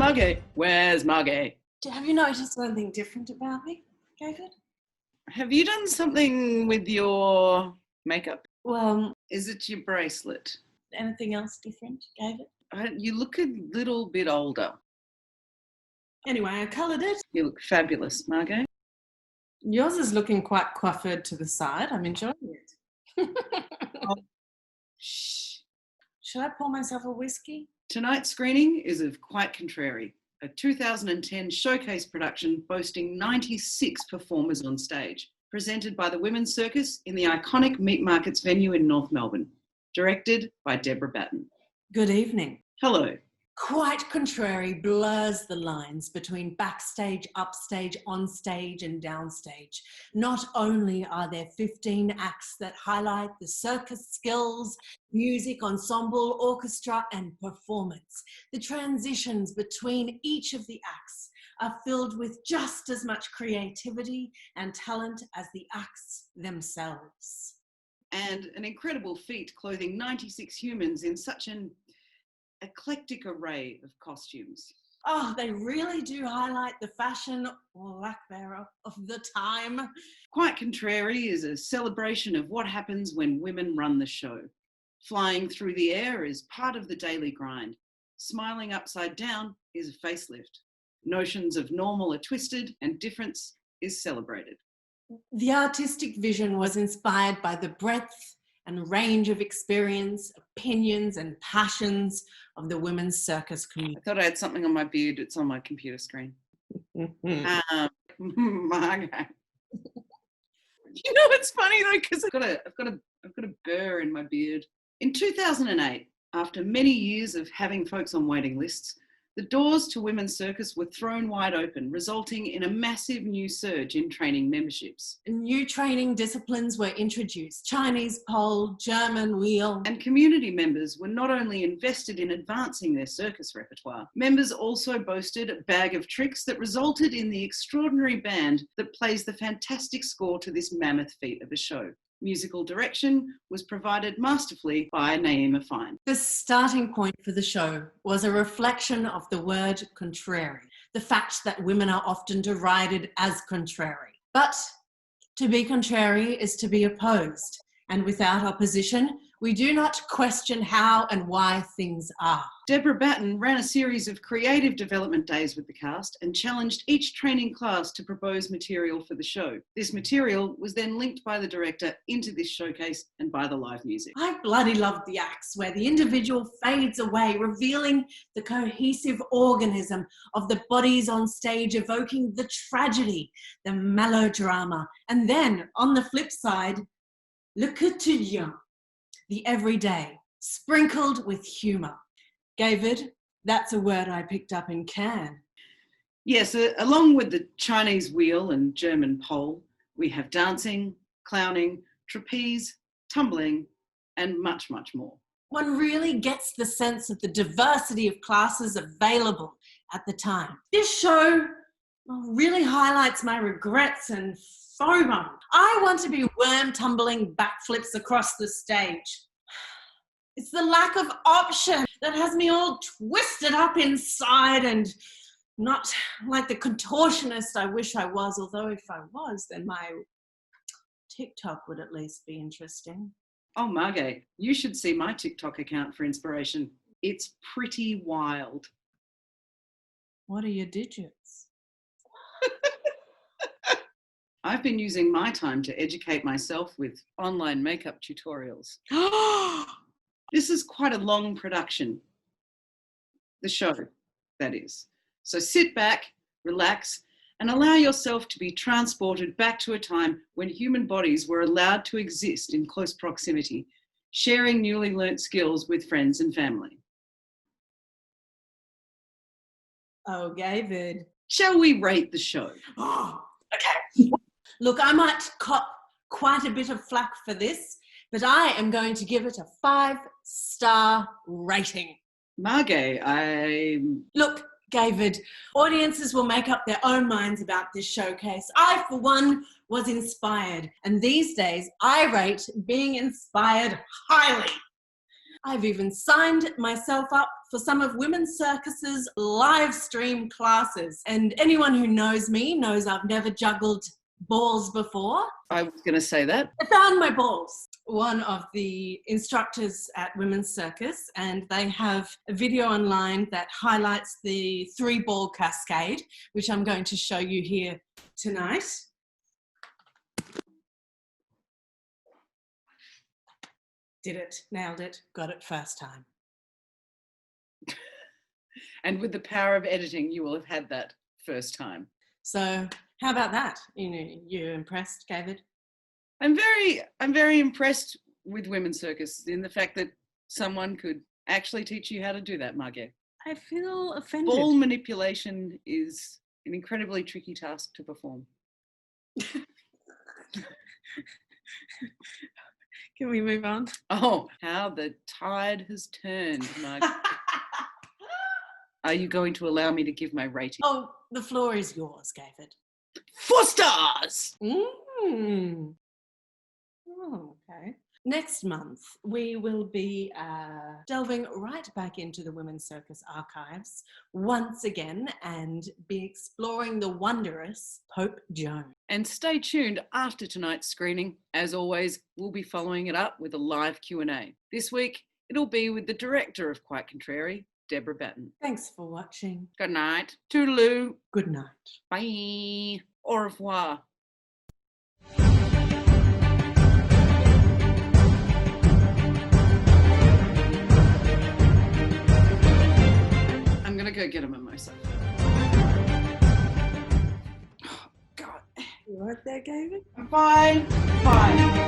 Margay, where's Margay? Have you noticed anything different about me, Gayvid? Have you done something with your makeup? Well, Is it your bracelet? anything else different, Gayvid? You look a little bit older. Anyway, I coloured it. You look fabulous, Margay. Yours is looking quite coiffured to the side. I'm enjoying it. Shh. Should I pour myself a whiskey? Tonight's screening is of Quite Contrary, a 2010 showcase production boasting 96 performers on stage, presented by the Women's Circus in the iconic Meat Markets venue in North Melbourne, directed by Deborah Batten. Good evening. Hello. Quite Contrary blurs the lines between backstage, upstage, onstage and downstage. Not only are there 15 acts that highlight the circus skills, music, ensemble, orchestra and performance, the transitions between each of the acts are filled with just as much creativity and talent as the acts themselves. And an incredible feat clothing 96 humans in such an eclectic array of costumes. Oh, they really do highlight the fashion, or lack thereof, of the time. Quite Contrary is a celebration of what happens when women run the show. Flying through the air is part of the daily grind. Smiling upside down is a facelift. Notions of normal are twisted and difference is celebrated. The artistic vision was inspired by the breadth and range of experience, opinions and passions of the women's circus community. I thought I had something on my beard. It's on my computer screen. Margay. You know, it's funny though, because I've got a burr in my beard. In 2008, after many years of having folks on waiting lists, the doors to Women's Circus were thrown wide open, resulting in a massive new surge in training memberships. New training disciplines were introduced: Chinese pole, German wheel. And community members were not only invested in advancing their circus repertoire, members also boasted a bag of tricks that resulted in the extraordinary band that plays the fantastic score to this mammoth feat of a show. Musical direction was provided masterfully by Naima Fine. The starting point for the show was a reflection of the word contrary, the fact that women are often derided as contrary. But to be contrary is to be opposed, and without opposition, we do not question how and why things are. Deborah Batten ran a series of creative development days with the cast and challenged each training class to propose material for the show. This material was then linked by the director into this showcase and by the live music. I bloody loved the acts where the individual fades away, revealing the cohesive organism of the bodies on stage, evoking the tragedy, the melodrama, and then, on the flip side, le quotidien, the everyday, sprinkled with humour. Gayvid, that's a word I picked up in Cannes. Yes, along with the Chinese wheel and German pole, we have dancing, clowning, trapeze, tumbling, and much, much more. One really gets the sense of the diversity of classes available at the time. This show really highlights my regrets and FOMO. I want to be worm tumbling backflips across the stage. It's the lack of option that has me all twisted up inside and not like the contortionist I wish I was, although if I was, then my TikTok would at least be interesting. Oh, Margay, you should see my TikTok account for inspiration. It's pretty wild. What are your digits? I've been using my time to educate myself with online makeup tutorials. This is quite a long production. The show, that is. So sit back, relax, and allow yourself to be transported back to a time when human bodies were allowed to exist in close proximity, sharing newly learnt skills with friends and family. Oh, Gayvid. Shall we rate the show? Oh, okay. Look, I might cop quite a bit of flack for this, but I am going to give it a 5-star rating. Margay, Look, Gayvid, audiences will make up their own minds about this showcase. I, for one, was inspired, and these days I rate being inspired highly. I've even signed myself up for some of Women's Circus's live stream classes. And anyone who knows me knows I've never juggled balls before. I was going to say that. I found my balls. One of the instructors at Women's Circus, and they have a video online that highlights the 3-ball cascade, which I'm going to show you here tonight. Did it, nailed it, got it first time. And with the power of editing, you will have had that first time. So how about that? You impressed, Gayvid? I'm very impressed with Women's Circus in the fact that someone could actually teach you how to do that, Margay. I feel offended. Ball manipulation is an incredibly tricky task to perform. Can we move on? Oh, how the tide has turned, Margay. Are you going to allow me to give my rating? Oh, the floor is yours, Gayvid. 4 stars! Oh, okay. Next month, we will be delving right back into the Women's Circus archives once again and be exploring the wondrous Pope Djune. And stay tuned after tonight's screening. As always, we'll be following it up with a live Q&A. This week, it'll be with the director of Quite Contrary, Deborah Batten. Thanks for watching. Good night. Toodaloo. Good night. Bye. Au revoir. I'm going to go get a mimosa. Oh, God. You right there, Gayvid? Bye. Bye.